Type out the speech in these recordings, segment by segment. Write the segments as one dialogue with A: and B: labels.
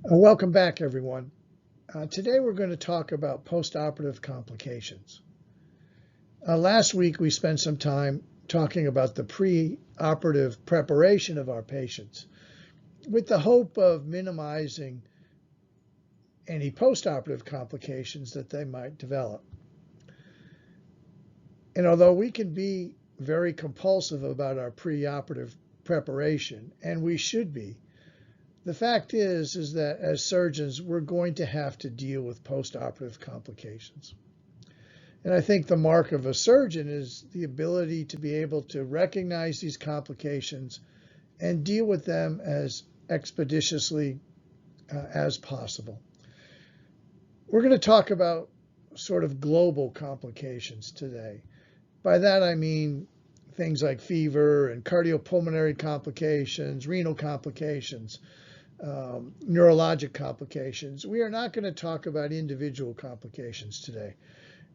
A: Welcome back, everyone. Today we're going to talk about postoperative complications. Last week we spent some time talking about the pre-operative preparation of our patients with the hope of minimizing any postoperative complications that they might develop. And although we can be very compulsive about our pre-operative preparation, and we should be, the fact is that as surgeons, we're going to have to deal with postoperative complications. And I think the mark of a surgeon is the ability to be able to recognize these complications and deal with them as expeditiously as possible. We're going to talk about sort of global complications today. By that I mean things like fever and cardiopulmonary complications, renal complications, neurologic complications. We are not going to talk about individual complications today.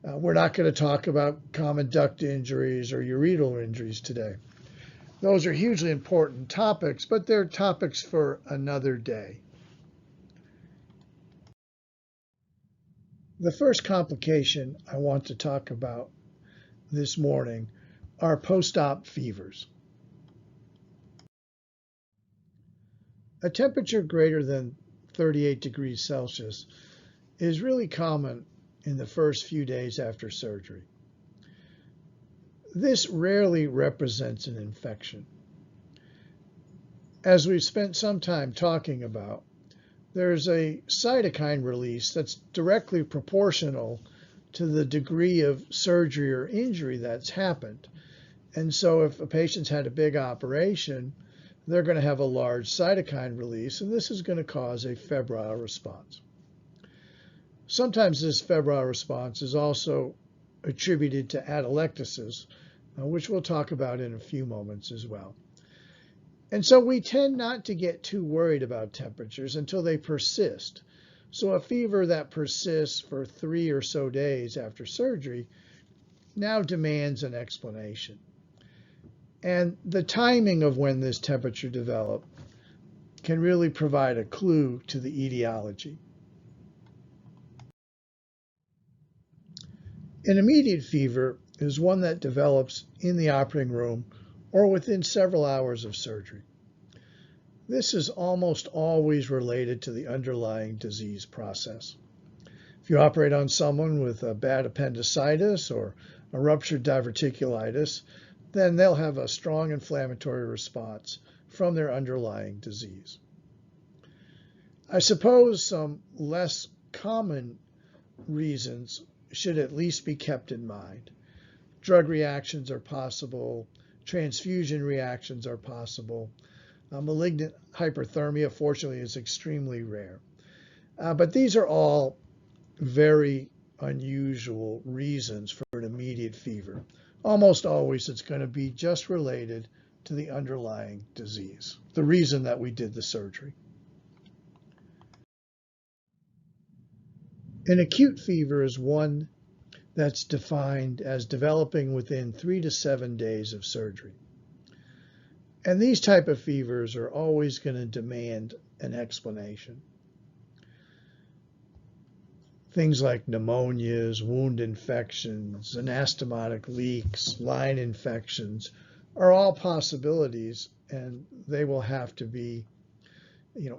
A: We're not going to talk about common duct injuries or ureteral injuries today. Those are hugely important topics, but they're topics for another day. The first complication I want to talk about this morning are post-op fevers. A temperature greater than 38 degrees Celsius is really common in the first few days after surgery. This rarely represents an infection. As we've spent some time talking about, there's a cytokine release that's directly proportional to the degree of surgery or injury that's happened. And so if a patient's had a big operation, they're going to have a large cytokine release, and this is going to cause a febrile response. Sometimes this febrile response is also attributed to atelectasis, which we'll talk about in a few moments as well. And so we tend not to get too worried about temperatures until they persist. So a fever that persists for 3 or so days after surgery now demands an explanation. And the timing of when this temperature developed can really provide a clue to the etiology. An immediate fever is one that develops in the operating room or within several hours of surgery. This is almost always related to the underlying disease process. If you operate on someone with a bad appendicitis or a ruptured diverticulitis, then they'll have a strong inflammatory response from their underlying disease. I suppose some less common reasons should at least be kept in mind. Drug reactions are possible, transfusion reactions are possible. Malignant hyperthermia, fortunately, is extremely rare. But these are all very unusual reasons for an immediate fever. Almost always it's going to be just related to the underlying disease, the reason that we did the surgery. An acute fever is one that's defined as developing within 3 to 7 days of surgery. And these type of fevers are always going to demand an explanation. Things like pneumonias, wound infections, anastomotic leaks, line infections are all possibilities, and they will have to be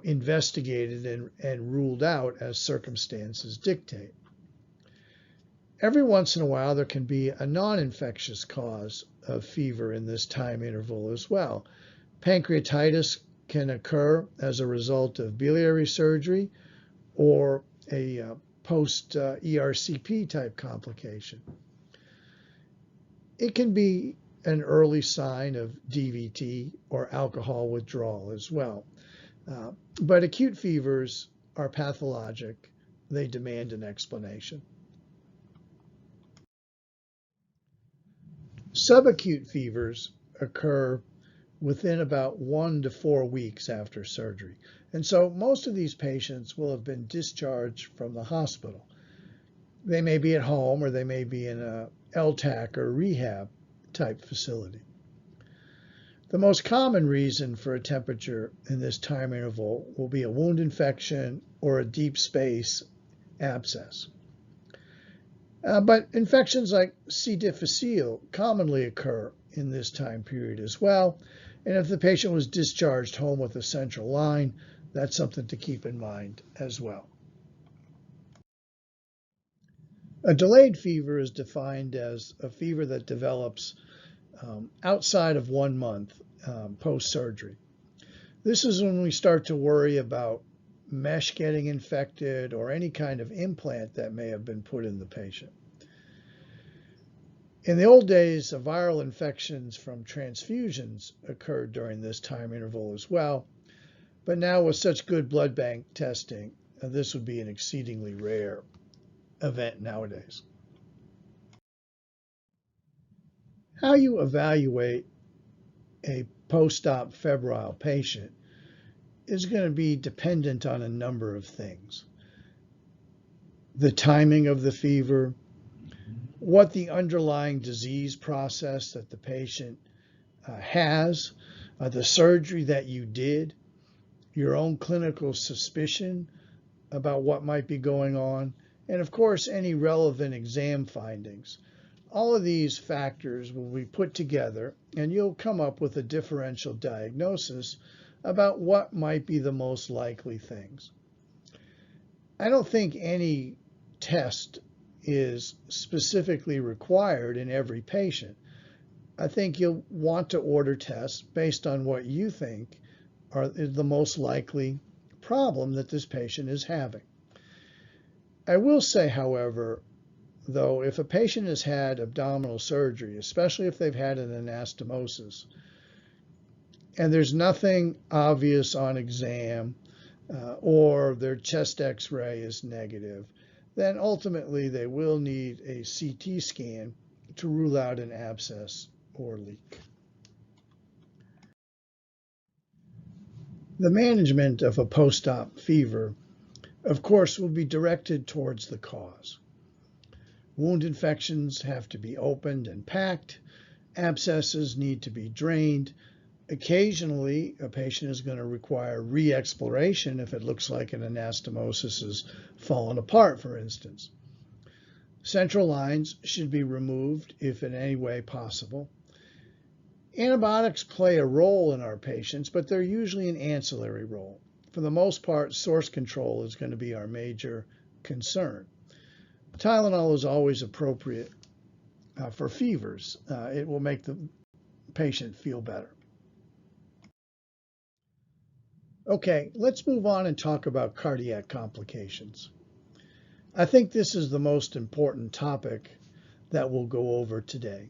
A: investigated and ruled out as circumstances dictate. Every once in a while, there can be a non-infectious cause of fever in this time interval as well. Pancreatitis can occur as a result of biliary surgery or a post-ERCP type complication. It can be an early sign of DVT or alcohol withdrawal as well. But acute fevers are pathologic. They demand an explanation. Subacute fevers occur within about 1 to 4 weeks after surgery. And so most of these patients will have been discharged from the hospital. They may be at home or they may be in a LTAC or rehab type facility. The most common reason for a temperature in this time interval will be a wound infection or a deep space abscess. But infections like C. difficile commonly occur in this time period as well. And if the patient was discharged home with a central line, that's something to keep in mind as well. A delayed fever is defined as a fever that develops outside of 1 month post-surgery. This is when we start to worry about mesh getting infected or any kind of implant that may have been put in the patient. In the old days, viral infections from transfusions occurred during this time interval as well, but now with such good blood bank testing, this would be an exceedingly rare event nowadays. How you evaluate a post-op febrile patient is going to be dependent on a number of things. The timing of the fever, what the underlying disease process that the patient has, the surgery that you did, your own clinical suspicion about what might be going on, and of course any relevant exam findings. All of these factors will be put together and you'll come up with a differential diagnosis about what might be the most likely things. I don't think any test is specifically required in every patient. I think you'll want to order tests based on what you think is the most likely problem that this patient is having. I will say, however, though, if a patient has had abdominal surgery, especially if they've had an anastomosis, and there's nothing obvious on exam or their chest x-ray is negative, then ultimately they will need a CT scan to rule out an abscess or leak. The management of a post-op fever, of course, will be directed towards the cause. Wound infections have to be opened and packed. Abscesses need to be drained. Occasionally, a patient is going to require re-exploration if it looks like an anastomosis has fallen apart, for instance. Central lines should be removed if in any way possible. Antibiotics play a role in our patients, but they're usually an ancillary role. For the most part, source control is going to be our major concern. Tylenol is always appropriate for fevers. It will make the patient feel better. Okay, let's move on and talk about cardiac complications. I think this is the most important topic that we'll go over today.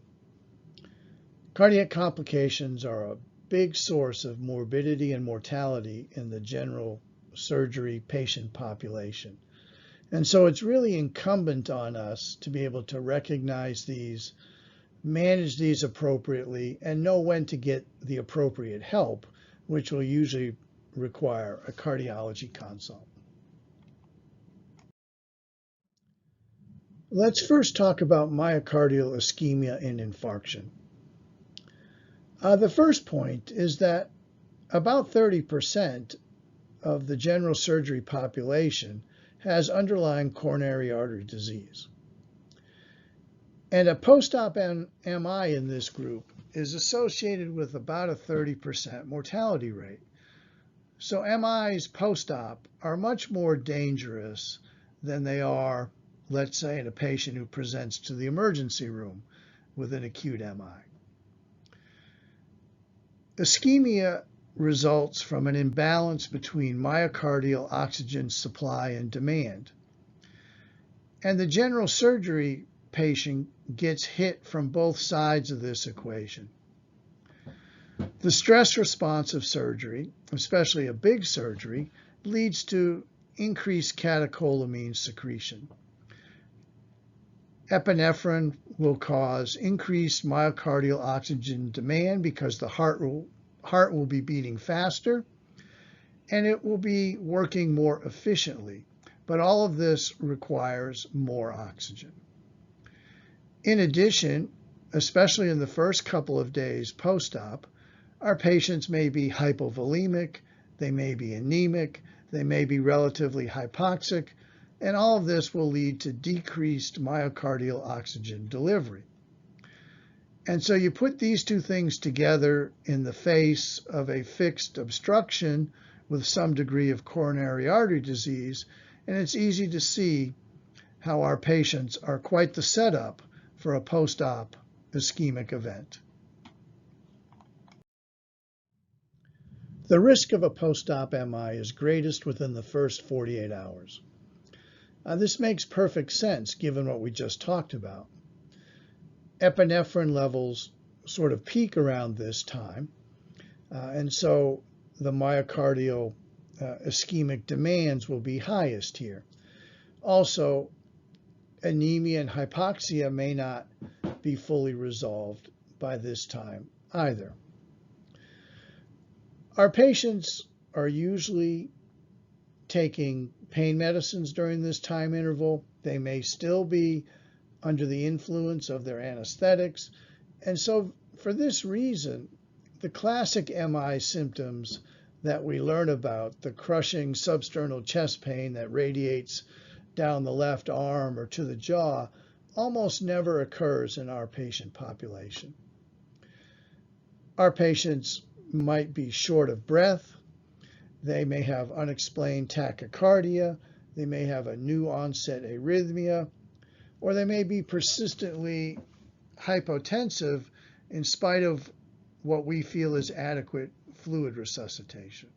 A: Cardiac complications are a big source of morbidity and mortality in the general surgery patient population. And so it's really incumbent on us to be able to recognize these, manage these appropriately, and know when to get the appropriate help, which will usually require a cardiology consult. Let's first talk about myocardial ischemia and infarction. The first point is that about 30% of the general surgery population has underlying coronary artery disease. And a post-op MI in this group is associated with about a 30% mortality rate. So MIs post-op are much more dangerous than they are, let's say, in a patient who presents to the emergency room with an acute MI. Ischemia results from an imbalance between myocardial oxygen supply and demand. And the general surgery patient gets hit from both sides of this equation. The stress response of surgery, especially a big surgery, leads to increased catecholamine secretion. Epinephrine will cause increased myocardial oxygen demand because the heart will be beating faster and it will be working more efficiently. But all of this requires more oxygen. In addition, especially in the first couple of days post-op, Our patients may be hypovolemic, they may be anemic, they may be relatively hypoxic, and all of this will lead to decreased myocardial oxygen delivery. And so you put these two things together in the face of a fixed obstruction with some degree of coronary artery disease, and it's easy to see how our patients are quite the setup for a post-op ischemic event. The risk of a post-op MI is greatest within the first 48 hours. This makes perfect sense given what we just talked about. Epinephrine levels sort of peak around this time, and so the myocardial ischemic demands will be highest here. Also, anemia and hypoxia may not be fully resolved by this time either. Our patients are usually taking pain medicines during this time interval. They may still be under the influence of their anesthetics. And so for this reason, the classic MI symptoms that we learn about, the crushing substernal chest pain that radiates down the left arm or to the jaw, almost never occurs in our patient population. Our patients might be short of breath. They may have unexplained tachycardia. They may have a new onset arrhythmia, or they may be persistently hypotensive in spite of what we feel is adequate fluid resuscitation.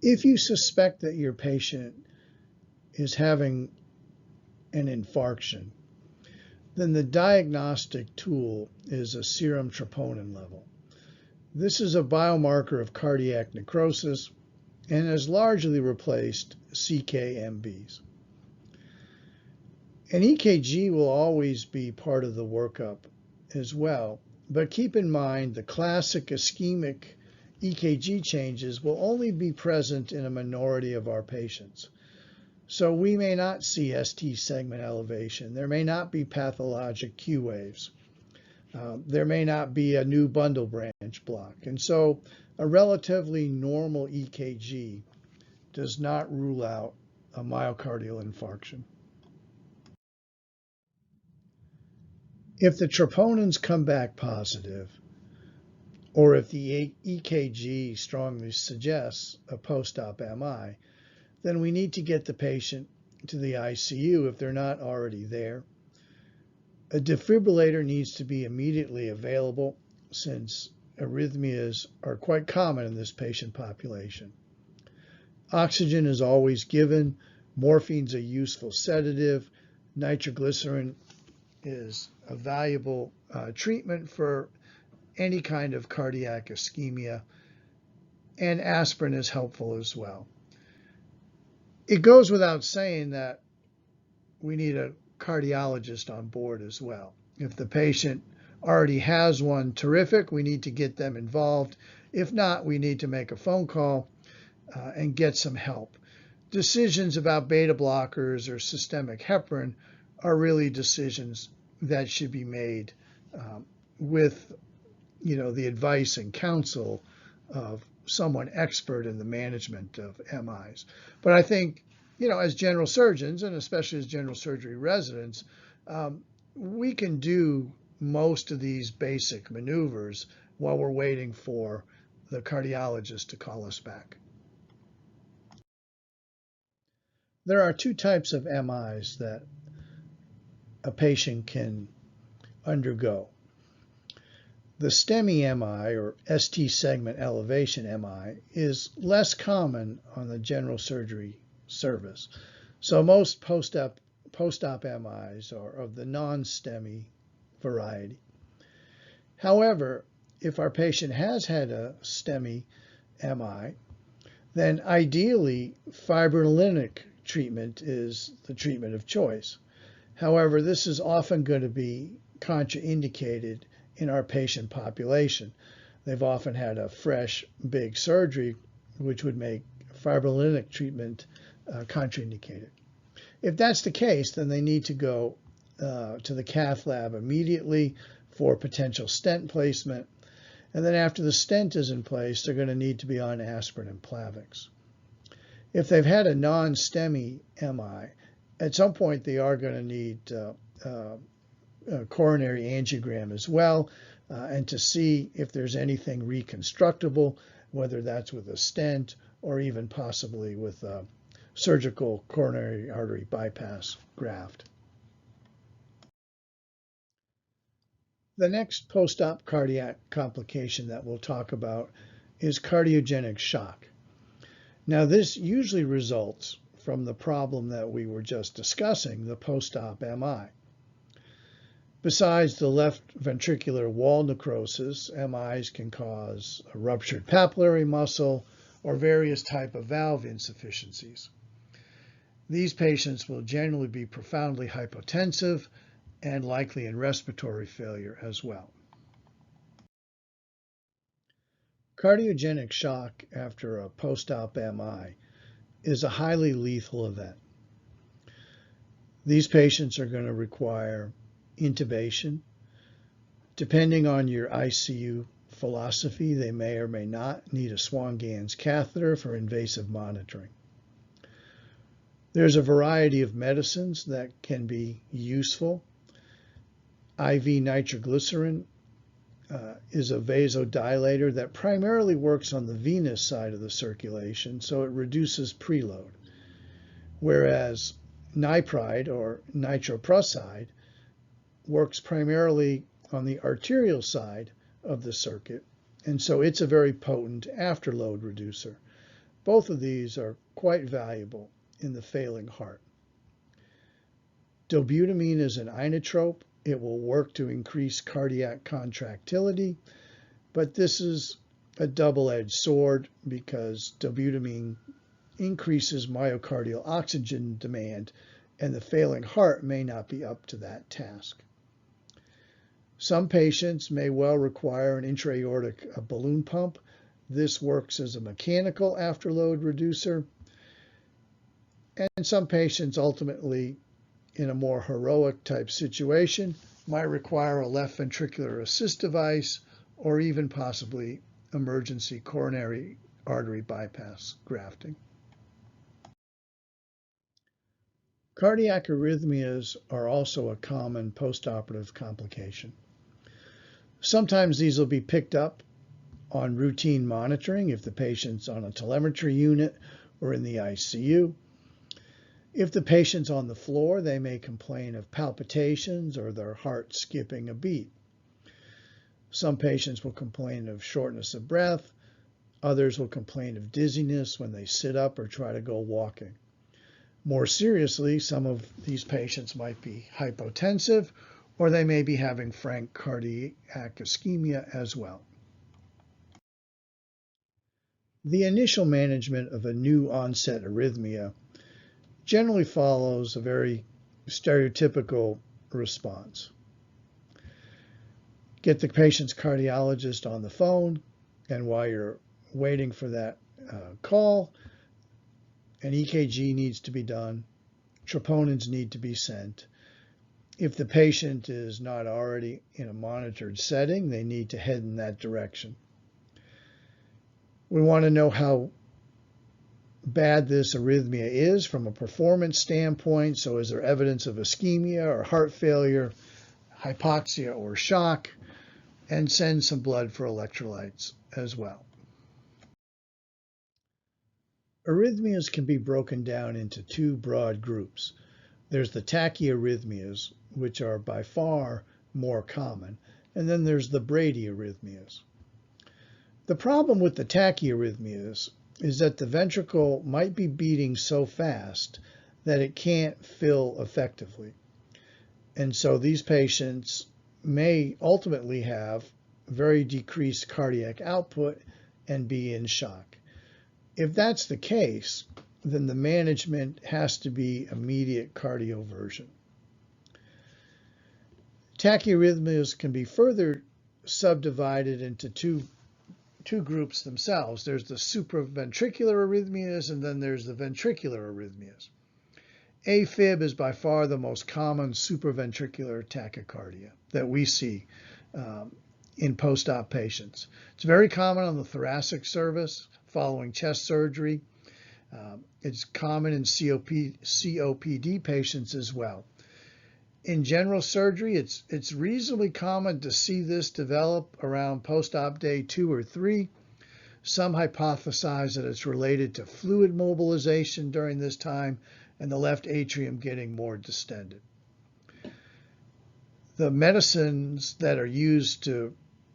A: If you suspect that your patient is having an infarction, then the diagnostic tool is a serum troponin level. This is a biomarker of cardiac necrosis and has largely replaced CK-MBs. An EKG will always be part of the workup as well, but keep in mind the classic ischemic EKG changes will only be present in a minority of our patients. So we may not see ST segment elevation. There may not be pathologic Q waves. There may not be a new bundle branch block. And so a relatively normal EKG does not rule out a myocardial infarction. If the troponins come back positive, or if the EKG strongly suggests a post-op MI, then we need to get the patient to the ICU if they're not already there. A defibrillator needs to be immediately available since arrhythmias are quite common in this patient population. Oxygen is always given. Morphine's a useful sedative. Nitroglycerin is a valuable treatment for any kind of cardiac ischemia, and aspirin is helpful as well. It goes without saying that we need a cardiologist on board as well. If the patient already has one, terrific, we need to get them involved. If not, we need to make a phone call and get some help. Decisions about beta blockers or systemic heparin are really decisions that should be made with the advice and counsel of someone expert in the management of MIs. But I think, as general surgeons, and especially as general surgery residents, we can do most of these basic maneuvers while we're waiting for the cardiologist to call us back. There are two types of MIs that a patient can undergo. The STEMI MI, or ST segment elevation MI, is less common on the general surgery service. So most post-op MIs are of the non-STEMI variety. However, if our patient has had a STEMI MI, then ideally fibrinolytic treatment is the treatment of choice. However, this is often going to be contraindicated in our patient population. They've often had a fresh, big surgery, which would make fibrinolytic treatment contraindicated. If that's the case, then they need to go to the cath lab immediately for potential stent placement. And then after the stent is in place, they're going to need to be on aspirin and Plavix. If they've had a non-STEMI MI, at some point they are going to need a coronary angiogram as well, and to see if there's anything reconstructible, whether that's with a stent or even possibly with a surgical coronary artery bypass graft. The next post-op cardiac complication that we'll talk about is cardiogenic shock. Now, this usually results from the problem that we were just discussing, the post-op MI. Besides the left ventricular wall necrosis, MIs can cause a ruptured papillary muscle or various type of valve insufficiencies. These patients will generally be profoundly hypotensive and likely in respiratory failure as well. Cardiogenic shock after a post-op MI is a highly lethal event. These patients are going to require intubation. Depending on your ICU philosophy, they may or may not need a Swan-Ganz catheter for invasive monitoring. There's a variety of medicines that can be useful. IV nitroglycerin is a vasodilator that primarily works on the venous side of the circulation, so it reduces preload. Whereas nipride or nitroprusside works primarily on the arterial side of the circuit, and so it's a very potent afterload reducer. Both of these are quite valuable in the failing heart. Dobutamine is an inotrope. It will work to increase cardiac contractility, but this is a double-edged sword because dobutamine increases myocardial oxygen demand, and the failing heart may not be up to that task. Some patients may well require an intra-aortic balloon pump. This works as a mechanical afterload reducer, and some patients ultimately, in a more heroic type situation, might require a left ventricular assist device or even possibly emergency coronary artery bypass grafting. Cardiac arrhythmias are also a common postoperative complication. Sometimes these will be picked up on routine monitoring if the patient's on a telemetry unit or in the ICU. If the patient's on the floor, they may complain of palpitations or their heart skipping a beat. Some patients will complain of shortness of breath. Others will complain of dizziness when they sit up or try to go walking. More seriously, some of these patients might be hypotensive, or they may be having frank cardiac ischemia as well. The initial management of a new onset arrhythmia generally follows a very stereotypical response. Get the patient's cardiologist on the phone, and while you're waiting for that call, an EKG needs to be done, troponins need to be sent. If the patient is not already in a monitored setting, they need to head in that direction. We want to know how bad this arrhythmia is from a performance standpoint. So is there evidence of ischemia or heart failure, hypoxia or shock, and send some blood for electrolytes as well. Arrhythmias can be broken down into two broad groups. There's the tachyarrhythmias, which are by far more common, and then there's the Brady arrhythmias. The problem with the tachyarrhythmias is that the ventricle might be beating so fast that it can't fill effectively. And so these patients may ultimately have very decreased cardiac output and be in shock. If that's the case, then the management has to be immediate cardioversion. Tachyarrhythmias can be further subdivided into two groups themselves. There's the supraventricular arrhythmias, and then there's the ventricular arrhythmias. Afib is by far the most common supraventricular tachycardia that we see in post-op patients. It's very common on the thoracic surface following chest surgery. It's common in COPD patients as well. In general surgery, it's reasonably common to see this develop around post-op day 2 or 3. Some hypothesize that it's related to fluid mobilization during this time and the left atrium getting more distended. The medicines that are used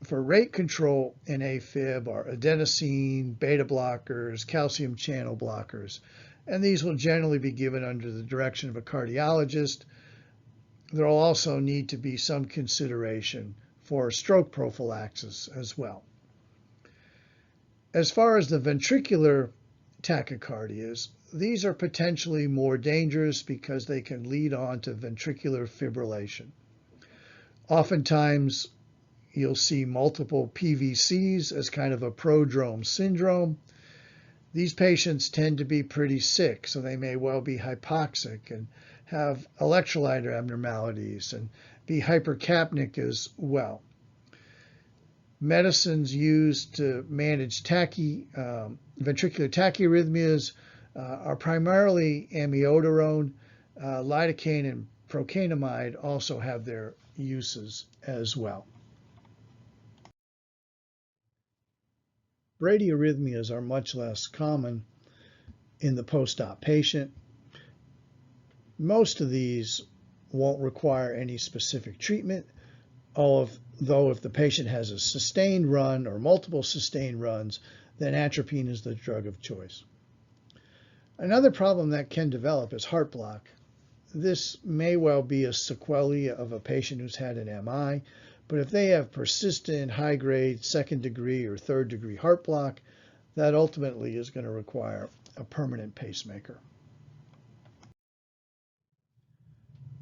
A: for rate control in AFib are adenosine, beta blockers, calcium channel blockers, and these will generally be given under the direction of a cardiologist. There will also need to be some consideration for stroke prophylaxis as well. As far as the ventricular tachycardias, these are potentially more dangerous because they can lead on to ventricular fibrillation. Oftentimes, you'll see multiple PVCs as kind of a prodrome syndrome. These patients tend to be pretty sick, so they may well be hypoxic and have electrolyte abnormalities and be hypercapnic as well. Medicines used to manage ventricular tachyarrhythmias are primarily amiodarone. Lidocaine and procainamide also have their uses as well. Brady arrhythmias are much less common in the post-op patient. Most of these won't require any specific treatment, though if the patient has a sustained run or multiple sustained runs, then atropine is the drug of choice. Another problem that can develop is heart block. This may well be a sequelae of a patient who's had an MI, but if they have persistent high-grade second-degree or third-degree heart block, that ultimately is going to require a permanent pacemaker.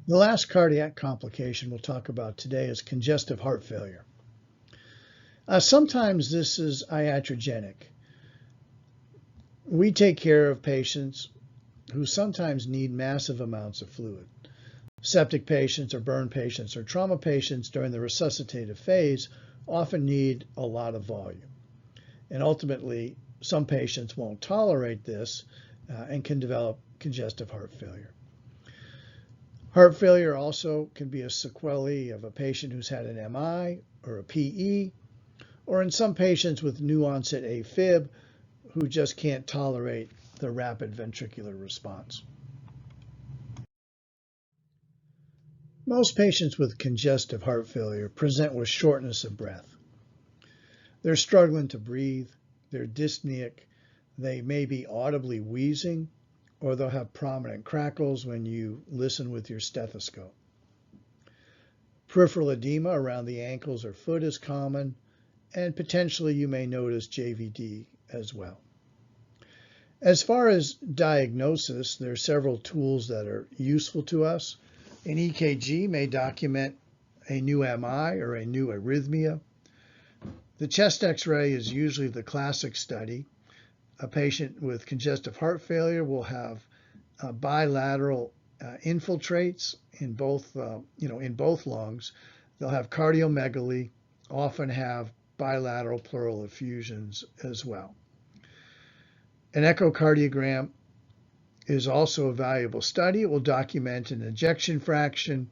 A: The last cardiac complication we'll talk about today is congestive heart failure. Sometimes this is iatrogenic. We take care of patients who sometimes need massive amounts of fluid. Septic patients or burn patients or trauma patients during the resuscitative phase often need a lot of volume. And ultimately, some patients won't tolerate this and can develop congestive heart failure. Heart failure also can be a sequelae of a patient who's had an MI or a PE, or in some patients with new onset Afib who just can't tolerate the rapid ventricular response. Most patients with congestive heart failure present with shortness of breath. They're struggling to breathe, they're dyspneic, they may be audibly wheezing, or they'll have prominent crackles when you listen with your stethoscope. Peripheral edema around the ankles or foot is common, and potentially you may notice JVD as well. As far as diagnosis, there are several tools that are useful to us. An EKG may document a new MI or a new arrhythmia. The chest X-ray is usually the classic study. A patient with congestive heart failure will have bilateral infiltrates in both lungs. They'll have cardiomegaly, often have bilateral pleural effusions as well. An echocardiogram is also a valuable study. It will document an ejection fraction.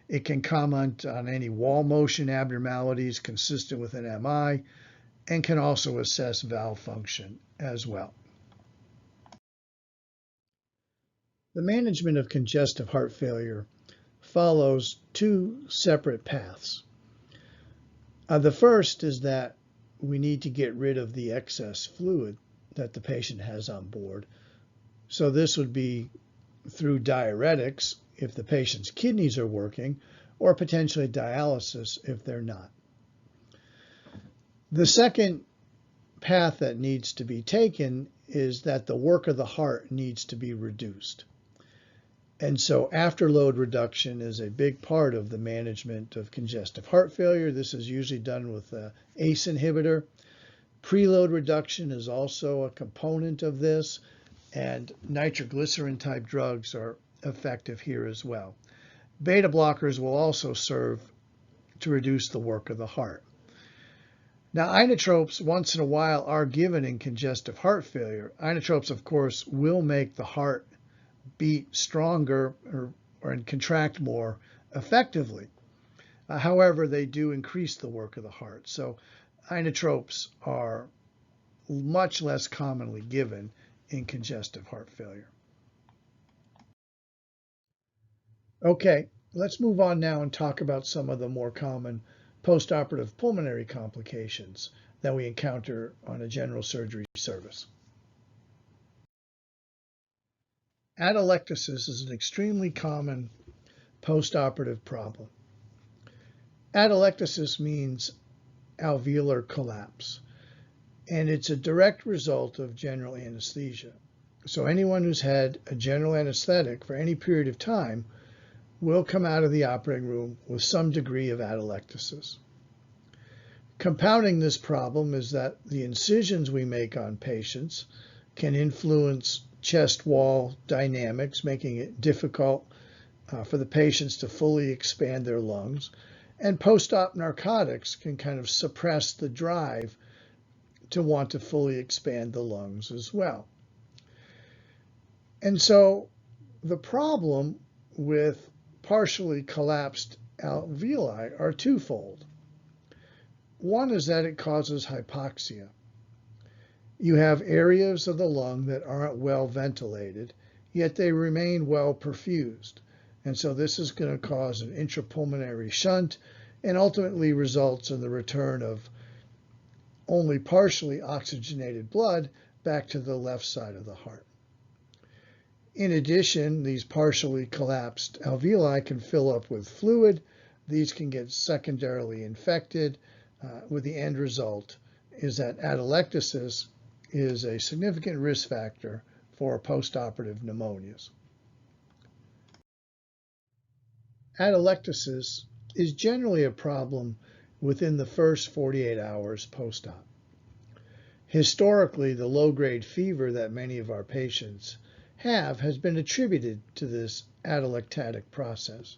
A: It can comment on any wall motion abnormalities consistent with an MI, and can also assess valve function as well. The management of congestive heart failure follows two separate paths. The first is that we need to get rid of the excess fluid that the patient has on board. So this would be through diuretics if the patient's kidneys are working, or potentially dialysis if they're not. The second path that needs to be taken is that the work of the heart needs to be reduced. And so afterload reduction is a big part of the management of congestive heart failure. This is usually done with an ACE inhibitor. Preload reduction is also a component of this, and nitroglycerin type drugs are effective here as well. Beta blockers will also serve to reduce the work of the heart. Now, inotropes once in a while are given in congestive heart failure. Inotropes, of course, will make the heart beat stronger and contract more effectively. However, they do increase the work of the heart. So inotropes are much less commonly given in congestive heart failure. Okay, let's move on now and talk about some of the more common postoperative pulmonary complications that we encounter on a general surgery service. Atelectasis is an extremely common postoperative problem. Atelectasis means alveolar collapse, and it's a direct result of general anesthesia. So anyone who's had a general anesthetic for any period of time will come out of the operating room with some degree of atelectasis. Compounding this problem is that the incisions we make on patients can influence chest wall dynamics, making it difficult for the patients to fully expand their lungs. And post-op narcotics can kind of suppress the drive to want to fully expand the lungs as well. And so the problem with partially collapsed alveoli are twofold. One is that it causes hypoxia. You have areas of the lung that aren't well ventilated, yet they remain well perfused. And so this is going to cause an intrapulmonary shunt and ultimately results in the return of only partially oxygenated blood back to the left side of the heart. In addition, these partially collapsed alveoli can fill up with fluid. These can get secondarily infected, with the end result is that atelectasis is a significant risk factor for postoperative pneumonias. Atelectasis is generally a problem within the first 48 hours post-op. Historically, the low-grade fever that many of our patients have has been attributed to this atelectatic process.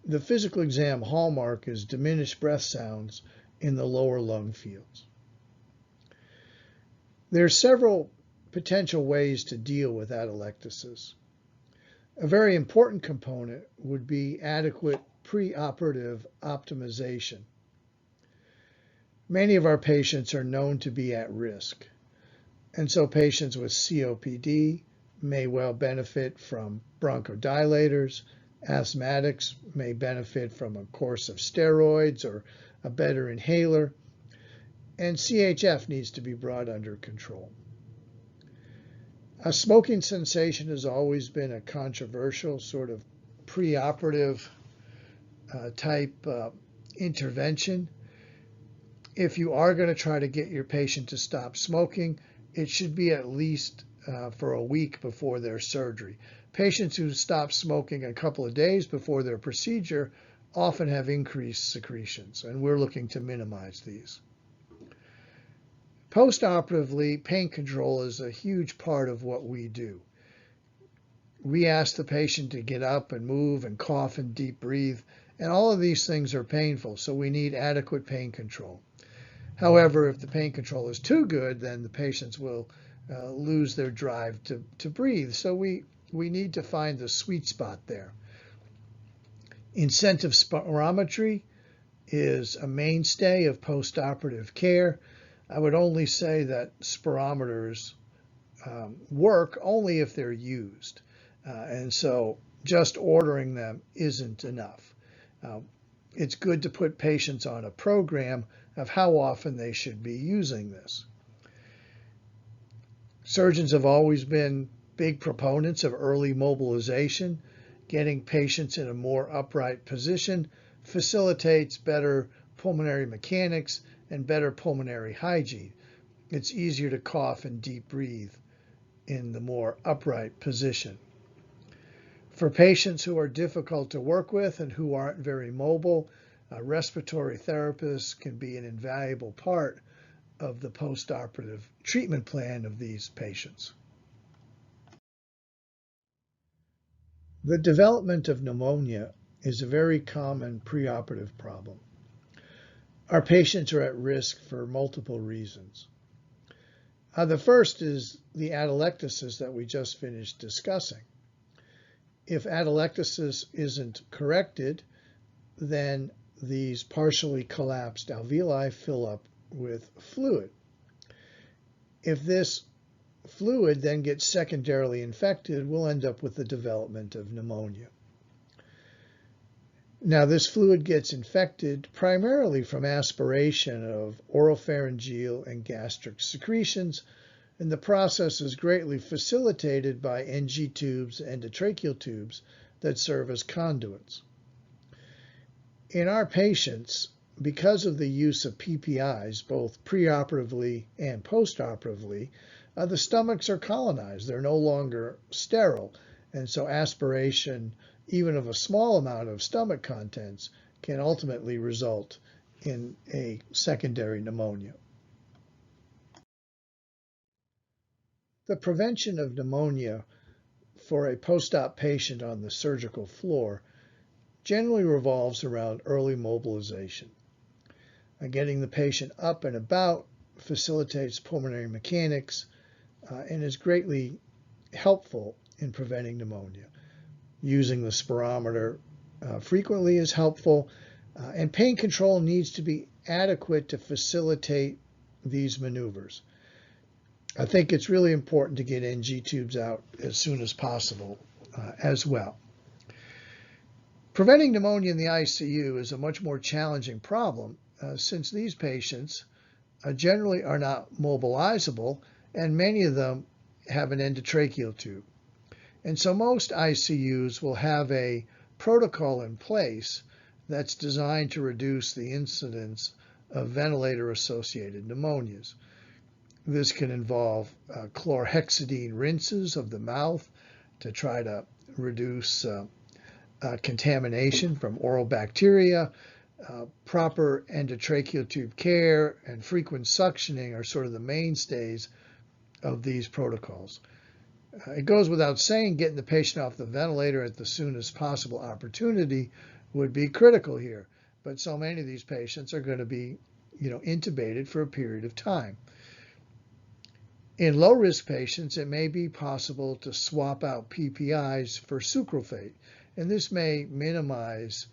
A: The physical exam hallmark is diminished breath sounds in the lower lung fields. There are several potential ways to deal with atelectasis. A very important component would be adequate pre-operative optimization. Many of our patients are known to be at risk, and so patients with COPD may well benefit from bronchodilators. Asthmatics may benefit from a course of steroids or a better inhaler, and CHF needs to be brought under control. A smoking cessation has always been a controversial sort of preoperative type intervention. If you are going to try to get your patient to stop smoking, it should be at least for a week before their surgery. Patients who stop smoking a couple of days before their procedure often have increased secretions, and we're looking to minimize these. Postoperatively, pain control is a huge part of what we do. We ask the patient to get up and move and cough and deep breathe, and all of these things are painful, so we need adequate pain control. However, if the pain control is too good, then the patients will lose their drive to breathe. So we need to find the sweet spot there. Incentive spirometry is a mainstay of postoperative care. I would only say that spirometers work only if they're used. And so just ordering them isn't enough. It's good to put patients on a program of how often they should be using this. Surgeons have always been big proponents of early mobilization. Getting patients in a more upright position facilitates better pulmonary mechanics and better pulmonary hygiene. It's easier to cough and deep breathe in the more upright position. For patients who are difficult to work with and who aren't very mobile, respiratory therapists can be an invaluable part of the postoperative treatment plan of these patients. The development of pneumonia is a very common preoperative problem. Our patients are at risk for multiple reasons. The first is the atelectasis that we just finished discussing. If atelectasis isn't corrected, then these partially collapsed alveoli fill up with fluid. If this fluid then gets secondarily infected, we'll end up with the development of pneumonia. Now, this fluid gets infected primarily from aspiration of oropharyngeal and gastric secretions, and the process is greatly facilitated by NG tubes and endotracheal tubes that serve as conduits. In our patients, because of the use of PPIs, both preoperatively and postoperatively, the stomachs are colonized. They're no longer sterile, and so aspiration, even of a small amount of stomach contents, can ultimately result in a secondary pneumonia. The prevention of pneumonia for a post-op patient on the surgical floor generally revolves around early mobilization. Getting the patient up and about facilitates pulmonary mechanics and is greatly helpful in preventing pneumonia. Using the spirometer frequently is helpful, and pain control needs to be adequate to facilitate these maneuvers. I think it's really important to get NG tubes out as soon as possible as well. Preventing pneumonia in the ICU is a much more challenging problem since these patients generally are not mobilizable, and many of them have an endotracheal tube. And so most ICUs will have a protocol in place that's designed to reduce the incidence of ventilator-associated pneumonias. This can involve chlorhexidine rinses of the mouth to try to reduce contamination from oral bacteria. Proper endotracheal tube care and frequent suctioning are sort of the mainstays of these protocols. It goes without saying getting the patient off the ventilator at the soonest possible opportunity would be critical here, but so many of these patients are going to be, intubated for a period of time. In low-risk patients, it may be possible to swap out PPIs for sucralfate, and this may minimize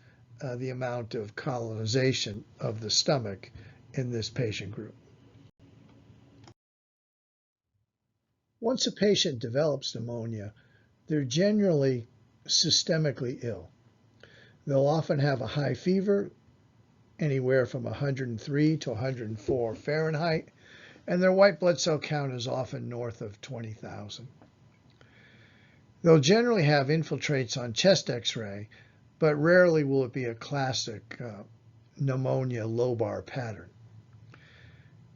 A: the amount of colonization of the stomach in this patient group. Once a patient develops pneumonia, they're generally systemically ill. They'll often have a high fever, anywhere from 103 to 104 Fahrenheit, and their white blood cell count is often north of 20,000. They'll generally have infiltrates on chest X-ray, but rarely will it be a classic pneumonia lobar pattern.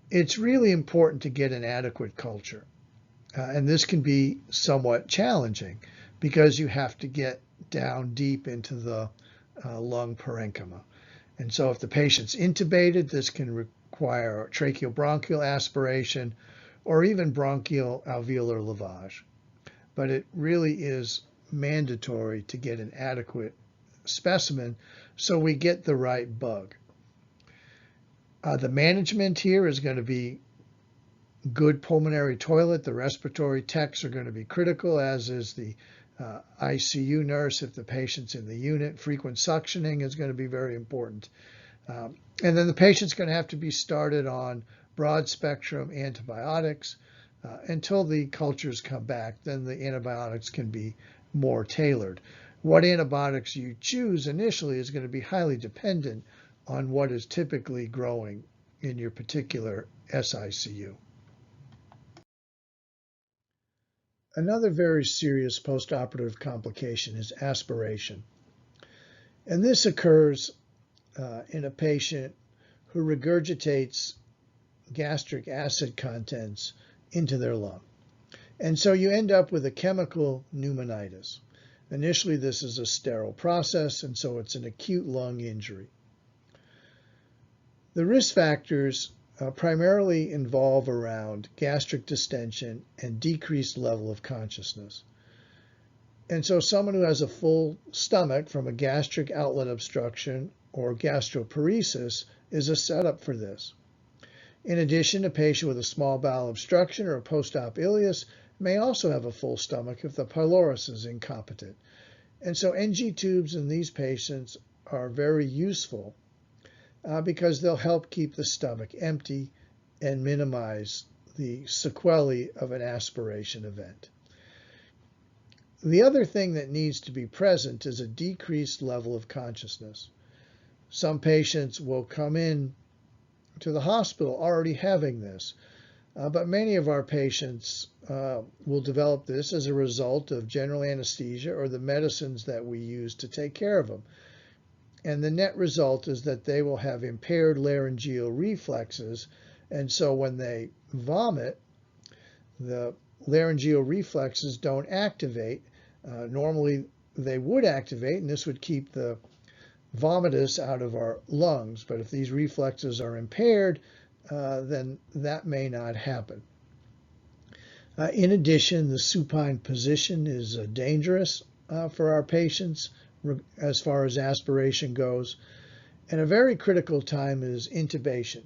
A: It's really important to get an adequate culture, and this can be somewhat challenging because you have to get down deep into the lung parenchyma. And so if the patient's intubated, this can require tracheobronchial aspiration or even bronchial alveolar lavage. But it really is mandatory to get an adequate specimen so we get the right bug. The management here is going to be good pulmonary toilet. The respiratory techs are going to be critical, as is the ICU nurse if the patient's in the unit. Frequent suctioning is going to be very important. And then the patient's going to have to be started on broad spectrum antibiotics until the cultures come back. Then the antibiotics can be more tailored. What antibiotics you choose initially is going to be highly dependent on what is typically growing in your particular SICU. Another very serious postoperative complication is aspiration. And this occurs in a patient who regurgitates gastric acid contents into their lung. And so you end up with a chemical pneumonitis. Initially, this is a sterile process, and so it's an acute lung injury. The risk factors primarily involve around gastric distension and decreased level of consciousness. And so someone who has a full stomach from a gastric outlet obstruction or gastroparesis is a setup for this. In addition, a patient with a small bowel obstruction or a post-op ileus may also have a full stomach if the pylorus is incompetent. And so NG tubes in these patients are very useful because they'll help keep the stomach empty and minimize the sequelae of an aspiration event. The other thing that needs to be present is a decreased level of consciousness. Some patients will come in to the hospital already having this, but many of our patients will develop this as a result of general anesthesia or the medicines that we use to take care of them. And the net result is that they will have impaired laryngeal reflexes, and so when they vomit, the laryngeal reflexes don't activate. Normally they would activate, and this would keep the vomitus out of our lungs, but if these reflexes are impaired, then that may not happen. In addition, the supine position is dangerous for our patients as far as aspiration goes, and a very critical time is intubation.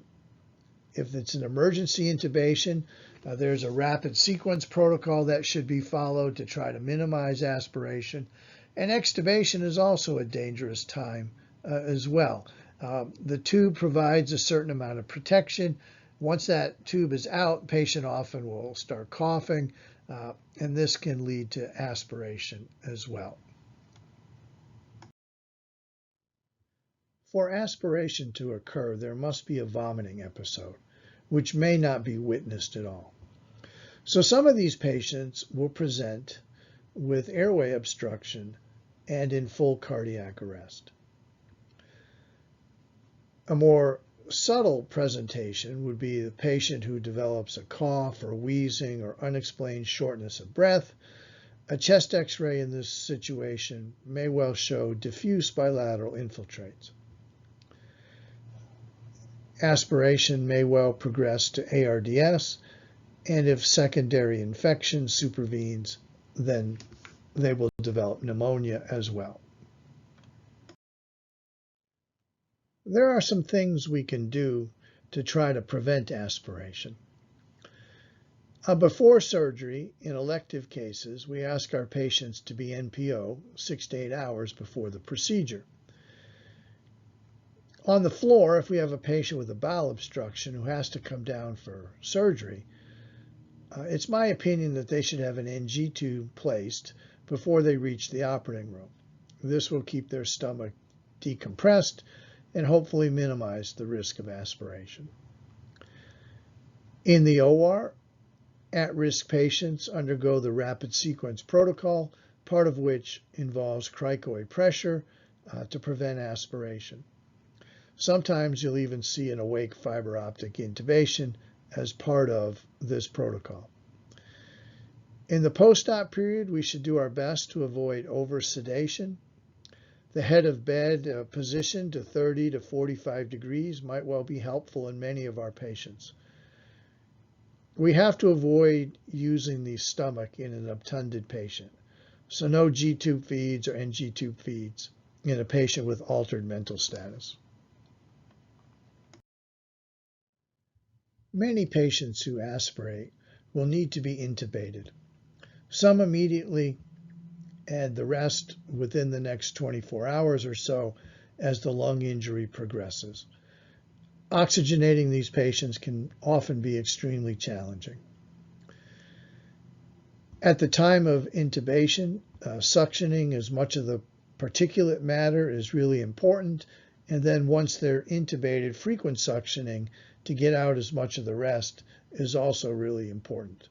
A: If it's an emergency intubation, there's a rapid sequence protocol that should be followed to try to minimize aspiration. And extubation is also a dangerous time as well. The tube provides a certain amount of protection. Once that tube is out, patient often will start coughing, and this can lead to aspiration as well. For aspiration to occur, there must be a vomiting episode, which may not be witnessed at all. So some of these patients will present with airway obstruction and in full cardiac arrest. A more subtle presentation would be the patient who develops a cough or wheezing or unexplained shortness of breath. A chest X-ray in this situation may well show diffuse bilateral infiltrates. Aspiration may well progress to ARDS, and if secondary infection supervenes, then they will develop pneumonia as well. There are some things we can do to try to prevent aspiration. Before surgery, in elective cases, we ask our patients to be NPO 6 to 8 hours before the procedure. On the floor, if we have a patient with a bowel obstruction who has to come down for surgery, it's my opinion that they should have an NG tube placed before they reach the operating room. This will keep their stomach decompressed and hopefully minimize the risk of aspiration. In the OR, at-risk patients undergo the rapid sequence protocol, part of which involves cricoid pressure to prevent aspiration. Sometimes you'll even see an awake fiber optic intubation as part of this protocol. In the post-op period, we should do our best to avoid over-sedation. The head of bed position to 30 to 45 degrees might well be helpful in many of our patients. We have to avoid using the stomach in an obtunded patient, so no G-tube feeds or NG-tube feeds in a patient with altered mental status. Many patients who aspirate will need to be intubated, some immediately and the rest within the next 24 hours or so as the lung injury progresses. Oxygenating these patients can often be extremely challenging. At the time of intubation, suctioning as much of the particulate matter is really important, and then once they're intubated, frequent suctioning to get out as much of the rest is also really important.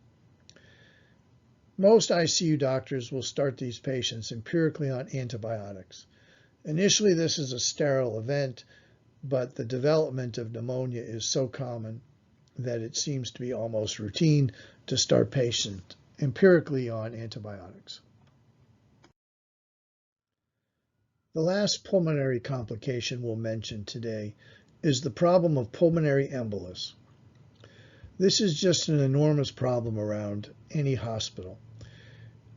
A: Most ICU doctors will start these patients empirically on antibiotics. Initially, this is a sterile event, but the development of pneumonia is so common that it seems to be almost routine to start patients empirically on antibiotics. The last pulmonary complication we'll mention today is the problem of pulmonary embolus. This is just an enormous problem around any hospital.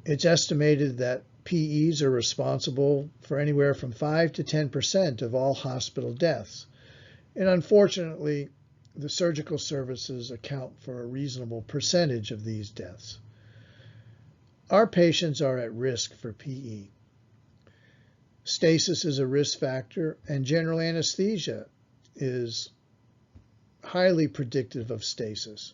A: It's estimated that PEs are responsible for anywhere from 5 to 10% of all hospital deaths. And unfortunately, the surgical services account for a reasonable percentage of these deaths. Our patients are at risk for PE. Stasis is a risk factor, and general anesthesia is highly predictive of stasis.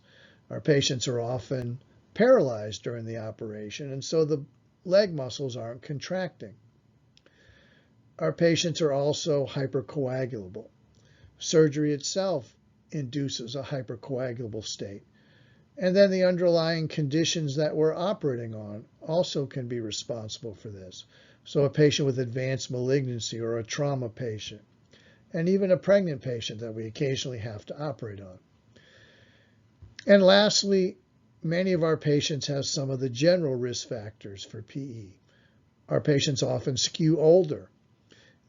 A: Our patients are often paralyzed during the operation, and so the leg muscles aren't contracting. Our patients are also hypercoagulable. Surgery itself induces a hypercoagulable state. And then the underlying conditions that we're operating on also can be responsible for this. So a patient with advanced malignancy or a trauma patient, and even a pregnant patient that we occasionally have to operate on. And lastly, many of our patients have some of the general risk factors for PE. Our patients often skew older.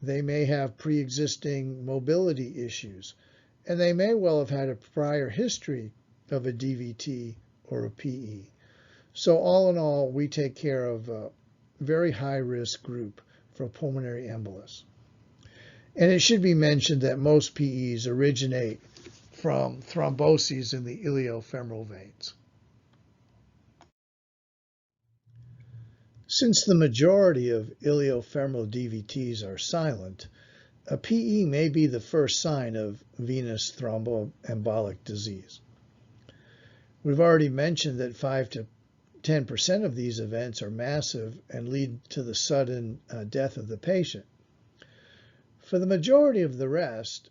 A: They may have pre-existing mobility issues, and they may well have had a prior history of a DVT or a PE. So all in all, we take care of a very high-risk group for pulmonary embolus. And it should be mentioned that most PEs originate from thromboses in the iliofemoral veins. Since the majority of iliofemoral DVTs are silent, a PE may be the first sign of venous thromboembolic disease. We've already mentioned that 5 to 10% of these events are massive and lead to the sudden death of the patient. For the majority of the rest,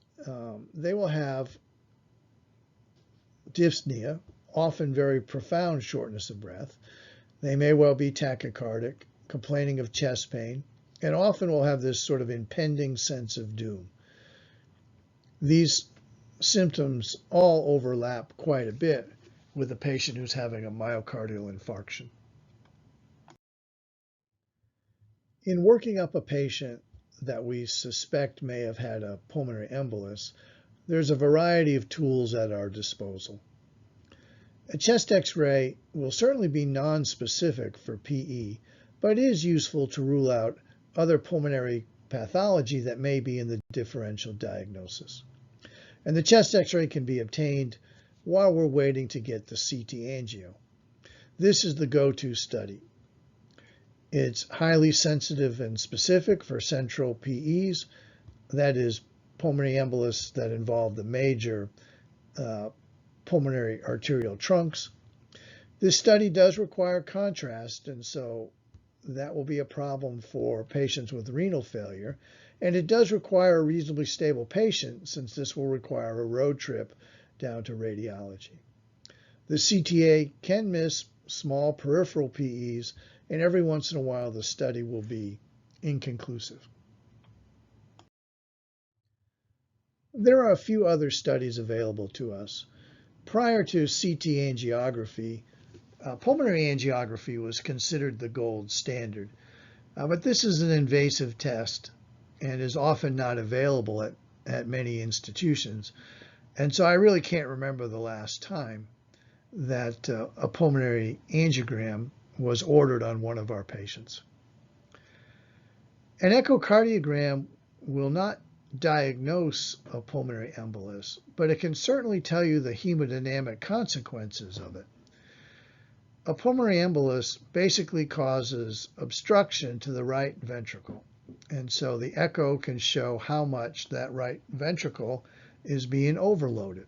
A: they will have dyspnea, often very profound shortness of breath. They may well be tachycardic, complaining of chest pain, and often will have this sort of impending sense of doom. These symptoms all overlap quite a bit with a patient who's having a myocardial infarction. In working up a patient that we suspect may have had a pulmonary embolus, there's a variety of tools at our disposal. A chest X-ray will certainly be nonspecific for PE, but is useful to rule out other pulmonary pathology that may be in the differential diagnosis. And the chest X-ray can be obtained while we're waiting to get the CT angio. This is the go-to study. It's highly sensitive and specific for central PEs, that is, pulmonary embolus that involve the major pulmonary arterial trunks. This study does require contrast, and so that will be a problem for patients with renal failure. And it does require a reasonably stable patient, since this will require a road trip down to radiology. The CTA can miss small peripheral PEs, and every once in a while the study will be inconclusive. There are a few other studies available to us. Prior to CT angiography, pulmonary angiography was considered the gold standard, but this is an invasive test and is often not available at many institutions. And so I really can't remember the last time that a pulmonary angiogram was ordered on one of our patients. An echocardiogram will not diagnose a pulmonary embolus, but it can certainly tell you the hemodynamic consequences of it. A pulmonary embolus basically causes obstruction to the right ventricle, and so the echo can show how much that right ventricle is being overloaded.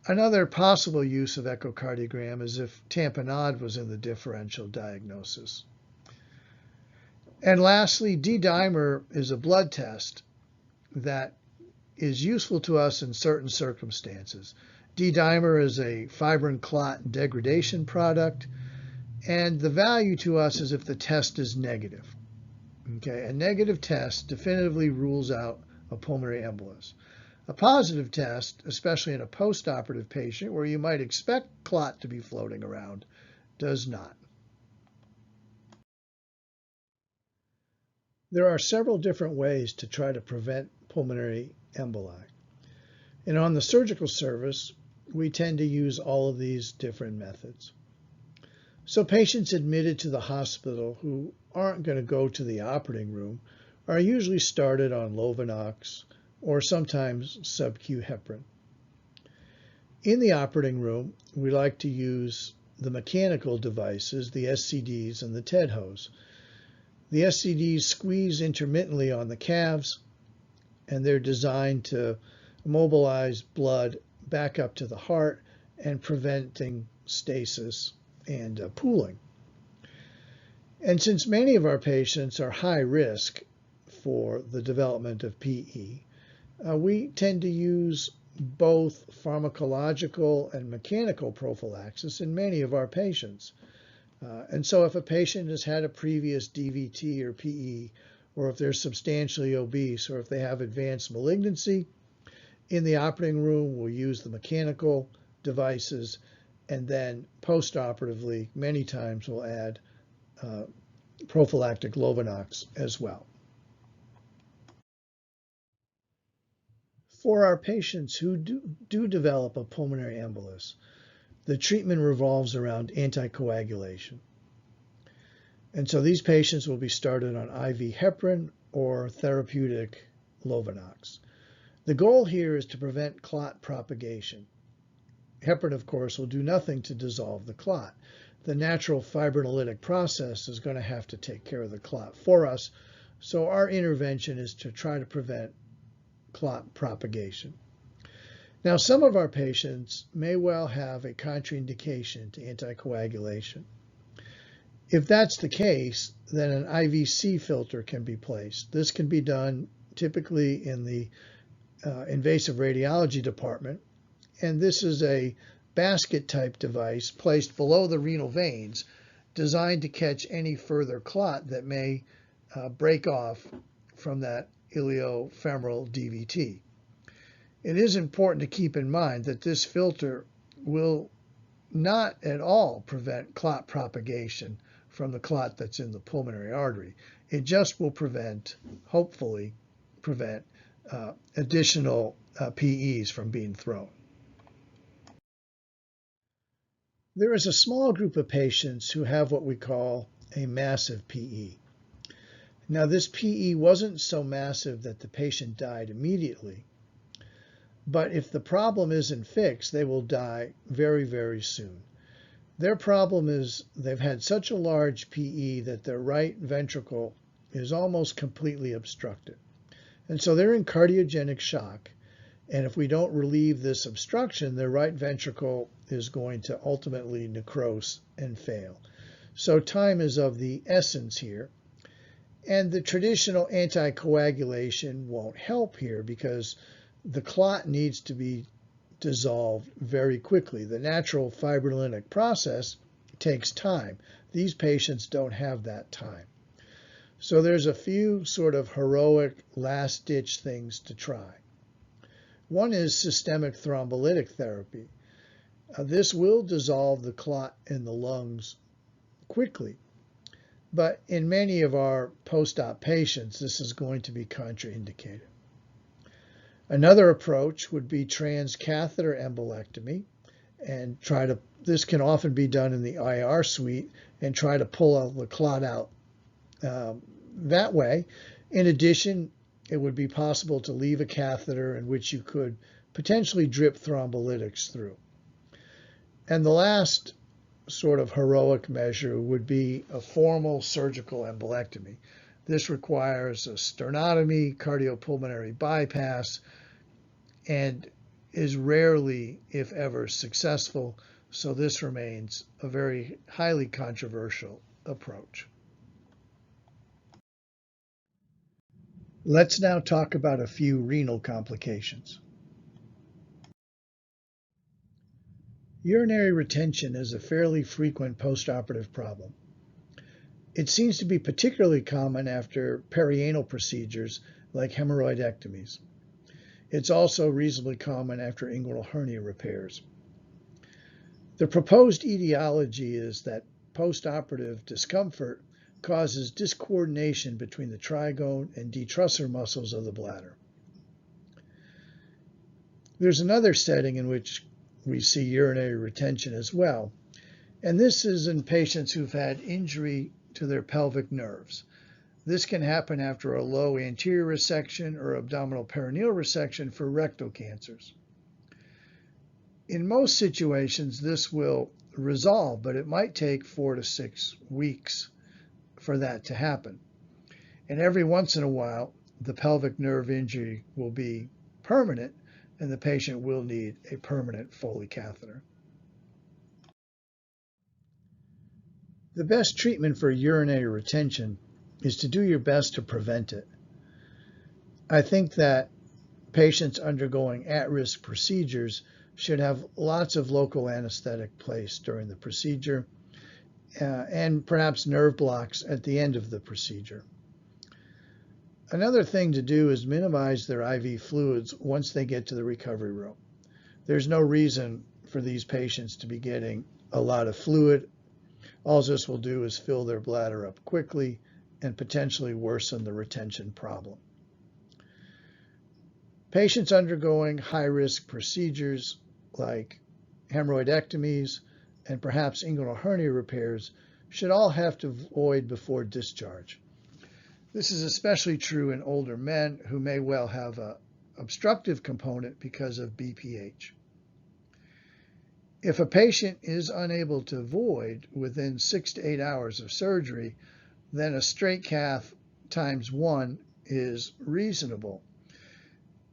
A: Another possible use of echocardiogram is if tamponade was in the differential diagnosis. And lastly, D-dimer is a blood test that is useful to us in certain circumstances. D-dimer is a fibrin clot degradation product, and the value to us is if the test is negative. Okay, a negative test definitively rules out a pulmonary embolus. A positive test, especially in a post-operative patient where you might expect clot to be floating around, does not. There are several different ways to try to prevent pulmonary emboli. And on the surgical service, we tend to use all of these different methods. So patients admitted to the hospital who aren't going to go to the operating room are usually started on Lovenox or sometimes subQ heparin. In the operating room, we like to use the mechanical devices, the SCDs and the TED hose. The SCDs squeeze intermittently on the calves, and they're designed to mobilize blood back up to the heart and preventing stasis and pooling. And since many of our patients are high risk for the development of PE, we tend to use both pharmacological and mechanical prophylaxis in many of our patients. And so if a patient has had a previous DVT or PE, or if they're substantially obese, or if they have advanced malignancy, in the operating room, we'll use the mechanical devices, and then post-operatively, many times we'll add prophylactic Lovenox as well. For our patients who do develop a pulmonary embolus, the treatment revolves around anticoagulation. And so these patients will be started on IV heparin or therapeutic Lovenox. The goal here is to prevent clot propagation. Heparin, of course, will do nothing to dissolve the clot. The natural fibrinolytic process is going to have to take care of the clot for us, so our intervention is to try to prevent clot propagation. Now, some of our patients may well have a contraindication to anticoagulation. If that's the case, then an IVC filter can be placed. This can be done typically in the invasive radiology department, and this is a basket-type device placed below the renal veins designed to catch any further clot that may break off from that iliofemoral DVT. It is important to keep in mind that this filter will not at all prevent clot propagation from the clot that's in the pulmonary artery. It just will hopefully prevent additional PEs from being thrown. There is a small group of patients who have what we call a massive PE. Now, this PE wasn't so massive that the patient died immediately, but if the problem isn't fixed, they will die very, very soon. Their problem is they've had such a large PE that their right ventricle is almost completely obstructed. And so they're in cardiogenic shock, and if we don't relieve this obstruction, their right ventricle is going to ultimately necrose and fail. So time is of the essence here. And the traditional anticoagulation won't help here because the clot needs to be dissolved very quickly. The natural fibrinolytic process takes time. These patients don't have that time. So there's a few sort of heroic last-ditch things to try. One is systemic thrombolytic therapy. This will dissolve the clot in the lungs quickly. But in many of our post-op patients, this is going to be contraindicated. Another approach would be transcatheter embolectomy, and this can often be done in the IR suite, and try to pull the clot out that way. In addition, it would be possible to leave a catheter in which you could potentially drip thrombolytics through. And the last sort of heroic measure would be a formal surgical embolectomy. This requires a sternotomy, cardiopulmonary bypass, and is rarely, if ever, successful, so this remains a very highly controversial approach. Let's now talk about a few renal complications. Urinary retention is a fairly frequent postoperative problem. It seems to be particularly common after perianal procedures like hemorrhoidectomies. It's also reasonably common after inguinal hernia repairs. The proposed etiology is that postoperative discomfort causes discoordination between the trigone and detrusor muscles of the bladder. There's another setting in which we see urinary retention as well, and this is in patients who've had injury to their pelvic nerves. This can happen after a low anterior resection or abdominal perineal resection for rectal cancers. In most situations, this will resolve, but it might take 4 to 6 weeks for that to happen. And every once in a while, the pelvic nerve injury will be permanent, and the patient will need a permanent Foley catheter. The best treatment for urinary retention is to do your best to prevent it. I think that patients undergoing at-risk procedures should have lots of local anesthetic placed during the procedure and perhaps nerve blocks at the end of the procedure. Another thing to do is minimize their IV fluids once they get to the recovery room. There's no reason for these patients to be getting a lot of fluid. All this will do is fill their bladder up quickly and potentially worsen the retention problem. Patients undergoing high-risk procedures like hemorrhoidectomies and perhaps inguinal hernia repairs should all have to void before discharge. This is especially true in older men who may well have an obstructive component because of BPH. If a patient is unable to void within 6 to 8 hours of surgery, then a straight cath times 1 is reasonable.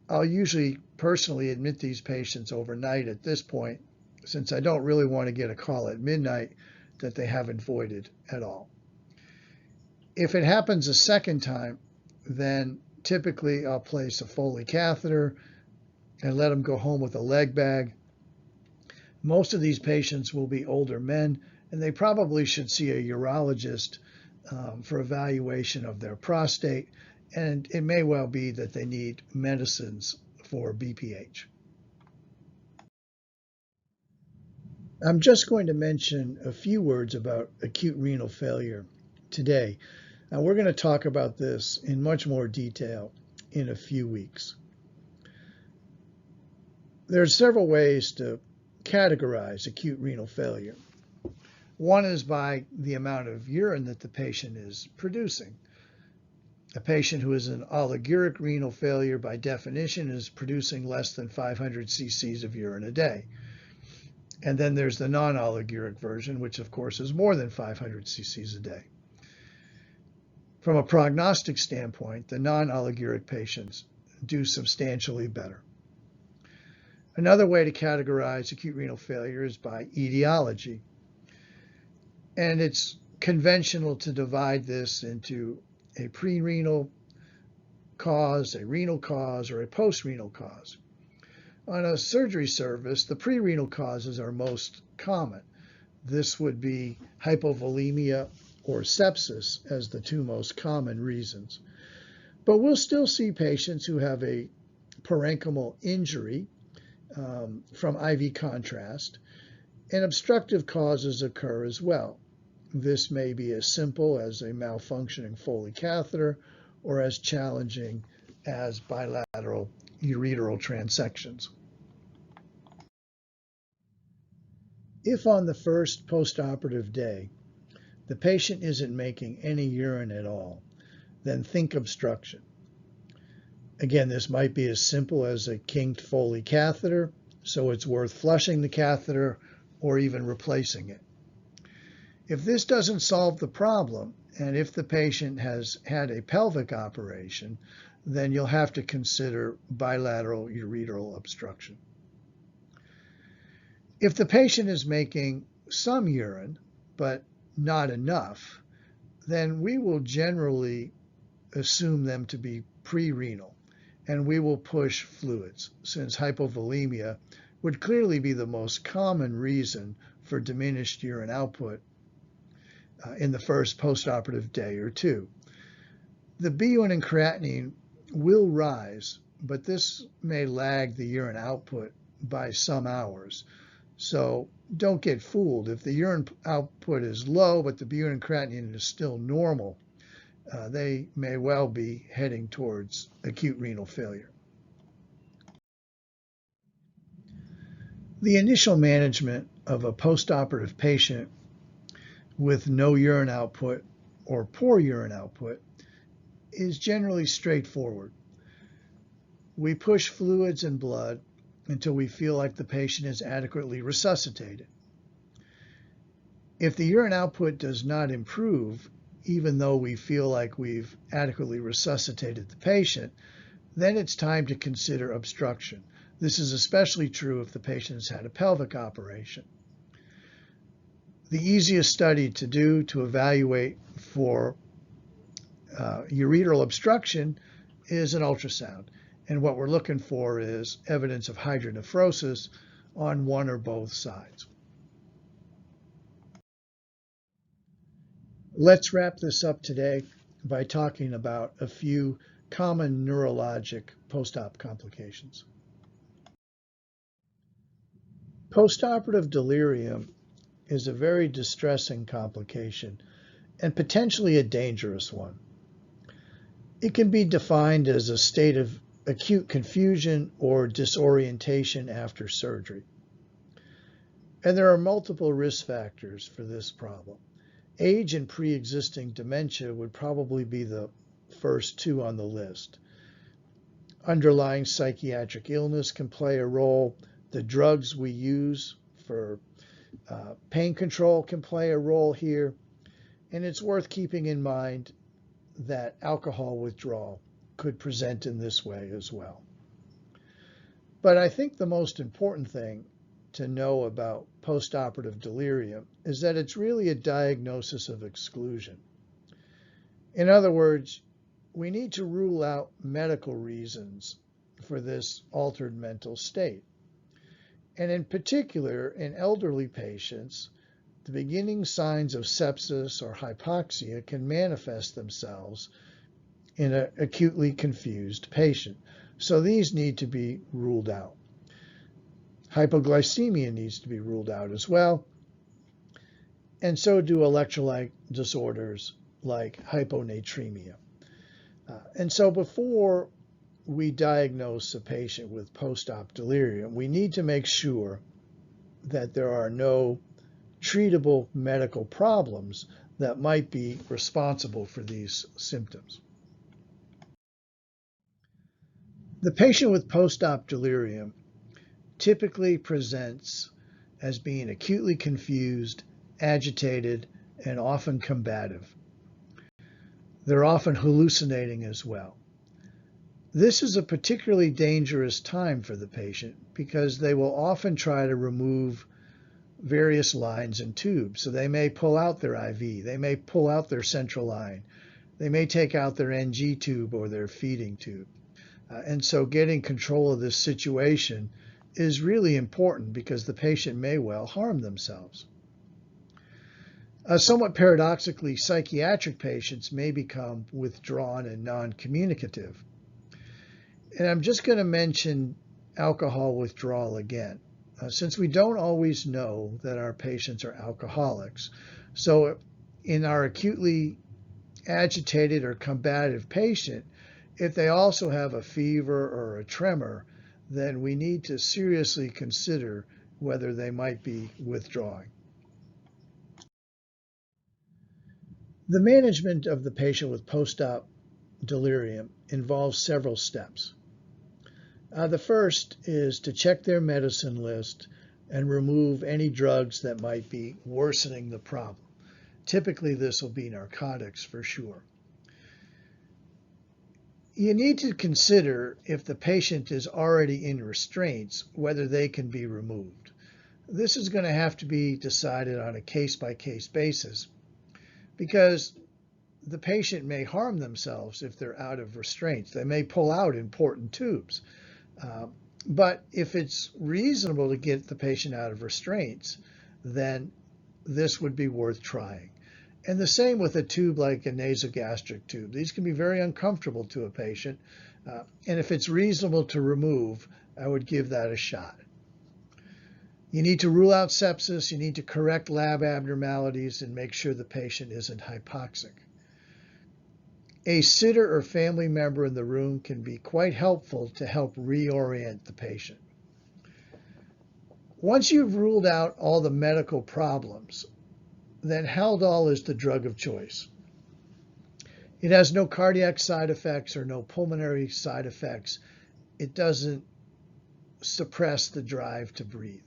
A: I'll usually personally admit these patients overnight at this point, since I don't really want to get a call at midnight that they haven't voided at all. If it happens a second time, then typically I'll place a Foley catheter and let them go home with a leg bag. Most of these patients will be older men, and they probably should see a urologist for evaluation of their prostate, and it may well be that they need medicines for BPH. I'm just going to mention a few words about acute renal failure today. Now, we're going to talk about this in much more detail in a few weeks. There are several ways to categorize acute renal failure. One is by the amount of urine that the patient is producing. A patient who is in oliguric renal failure, by definition, is producing less than 500 cc's of urine a day. And then there's the non-oliguric version, which of course is more than 500 cc's a day. From a prognostic standpoint, the non-oliguric patients do substantially better. Another way to categorize acute renal failure is by etiology. And it's conventional to divide this into a pre-renal cause, a renal cause, or a post-renal cause. On a surgery service, the pre-renal causes are most common. This would be hypovolemia or sepsis as the two most common reasons. But we'll still see patients who have a parenchymal injury from IV contrast, and obstructive causes occur as well. This may be as simple as a malfunctioning Foley catheter or as challenging as bilateral ureteral transections. If on the first postoperative day the patient isn't making any urine at all, then think obstruction. Again, this might be as simple as a kinked Foley catheter, so it's worth flushing the catheter or even replacing it. If this doesn't solve the problem, and if the patient has had a pelvic operation, then you'll have to consider bilateral ureteral obstruction. If the patient is making some urine, but not enough, then we will generally assume them to be pre-renal, and we will push fluids, since hypovolemia would clearly be the most common reason for diminished urine output in the first postoperative day or two. The BUN and creatinine will rise, but this may lag the urine output by some hours. So don't get fooled. If the urine output is low, but the BUN and creatinine is still normal, they may well be heading towards acute renal failure. The initial management of a postoperative patient with no urine output or poor urine output is generally straightforward. We push fluids and blood until we feel like the patient is adequately resuscitated. If the urine output does not improve, even though we feel like we've adequately resuscitated the patient, then it's time to consider obstruction. This is especially true if the patient has had a pelvic operation. The easiest study to do to evaluate for ureteral obstruction is an ultrasound. And what we're looking for is evidence of hydronephrosis on one or both sides. Let's wrap this up today by talking about a few common neurologic post-op complications. Postoperative delirium is a very distressing complication and potentially a dangerous one. It can be defined as a state of acute confusion or disorientation after surgery. And there are multiple risk factors for this problem. Age and pre-existing dementia would probably be the first two on the list. Underlying psychiatric illness can play a role. The drugs we use for pain control can play a role here. And it's worth keeping in mind that alcohol withdrawal could present in this way as well. But I think the most important thing to know about postoperative delirium is that it's really a diagnosis of exclusion. In other words, we need to rule out medical reasons for this altered mental state. And in particular, in elderly patients, the beginning signs of sepsis or hypoxia can manifest themselves in an acutely confused patient. So these need to be ruled out. Hypoglycemia needs to be ruled out as well. And so do electrolyte disorders like hyponatremia. And so before we diagnose a patient with post-op delirium, we need to make sure that there are no treatable medical problems that might be responsible for these symptoms. The patient with post-op delirium typically presents as being acutely confused, agitated, and often combative. They're often hallucinating as well. This is a particularly dangerous time for the patient because they will often try to remove various lines and tubes. So they may pull out their IV, they may pull out their central line, they may take out their NG tube or their feeding tube. And so getting control of this situation is really important because the patient may well harm themselves. Somewhat paradoxically, psychiatric patients may become withdrawn and non-communicative. And I'm just going to mention alcohol withdrawal again, since we don't always know that our patients are alcoholics. So in our acutely agitated or combative patient, if they also have a fever or a tremor, then we need to seriously consider whether they might be withdrawing. The management of the patient with post-op delirium involves several steps. The first is to check their medicine list and remove any drugs that might be worsening the problem. Typically, this will be narcotics for sure. You need to consider if the patient is already in restraints, whether they can be removed. This is going to have to be decided on a case-by-case basis because the patient may harm themselves if they're out of restraints. They may pull out important tubes. But if it's reasonable to get the patient out of restraints, then this would be worth trying. And the same with a tube like a nasogastric tube. These can be very uncomfortable to a patient. And if it's reasonable to remove, I would give that a shot. You need to rule out sepsis. You need to correct lab abnormalities and make sure the patient isn't hypoxic. A sitter or family member in the room can be quite helpful to help reorient the patient. Once you've ruled out all the medical problems, then Haldol is the drug of choice. It has no cardiac side effects or no pulmonary side effects. It doesn't suppress the drive to breathe.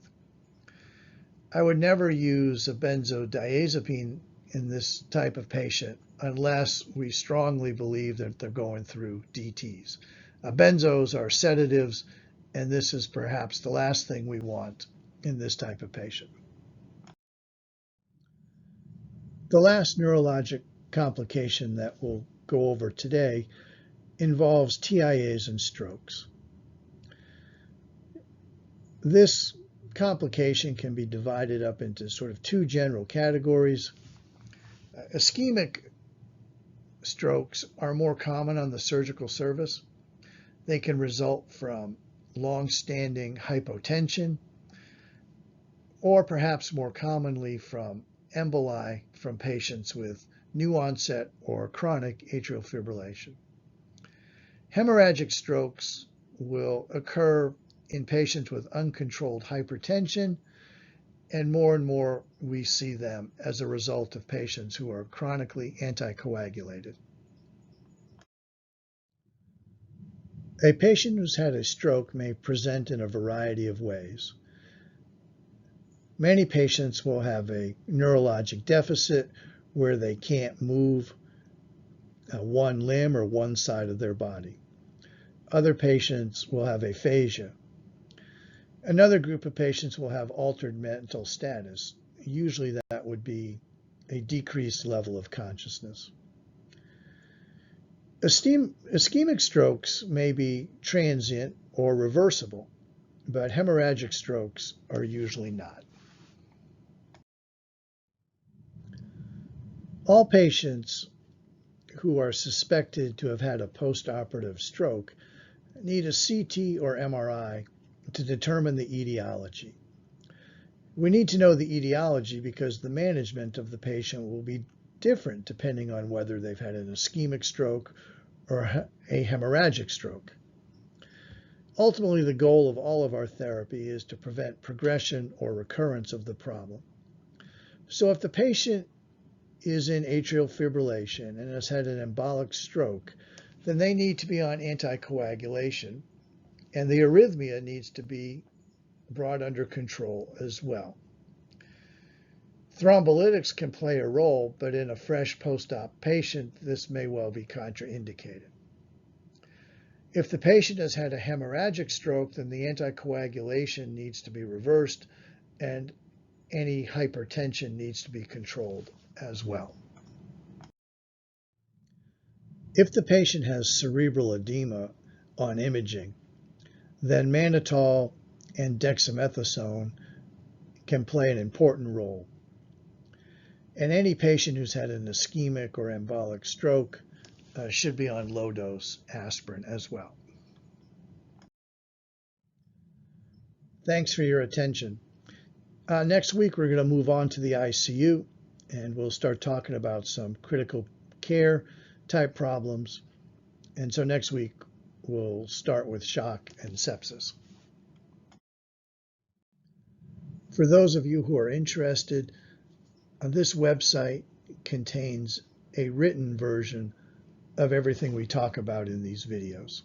A: I would never use a benzodiazepine in this type of patient unless we strongly believe that they're going through DTs. Benzos are sedatives, and this is perhaps the last thing we want in this type of patient. The last neurologic complication that we'll go over today involves TIAs and strokes. This complication can be divided up into sort of two general categories. Ischemic strokes are more common on the surgical service. They can result from long-standing hypotension, or perhaps more commonly from emboli from patients with new onset or chronic atrial fibrillation. Hemorrhagic strokes will occur in patients with uncontrolled hypertension, and more we see them as a result of patients who are chronically anticoagulated. A patient who's had a stroke may present in a variety of ways. Many patients will have a neurologic deficit where they can't move one limb or one side of their body. Other patients will have aphasia. Another group of patients will have altered mental status. Usually that would be a decreased level of consciousness. Ischemic strokes may be transient or reversible, but hemorrhagic strokes are usually not. All patients who are suspected to have had a postoperative stroke need a CT or MRI to determine the etiology. We need to know the etiology because the management of the patient will be different depending on whether they've had an ischemic stroke or a hemorrhagic stroke. Ultimately, the goal of all of our therapy is to prevent progression or recurrence of the problem. So if the patient is in atrial fibrillation and has had an embolic stroke, then they need to be on anticoagulation, and the arrhythmia needs to be brought under control as well. Thrombolytics can play a role, but in a fresh post-op patient, this may well be contraindicated. If the patient has had a hemorrhagic stroke, then the anticoagulation needs to be reversed, and any hypertension needs to be controlled as well. If the patient has cerebral edema on imaging, then mannitol and dexamethasone can play an important role. And any patient who's had an ischemic or embolic stroke should be on low-dose aspirin as well. Thanks for your attention. Next week, we're going to move on to the ICU, and we'll start talking about some critical care type problems. And so next week, we'll start with shock and sepsis. For those of you who are interested, this website contains a written version of everything we talk about in these videos.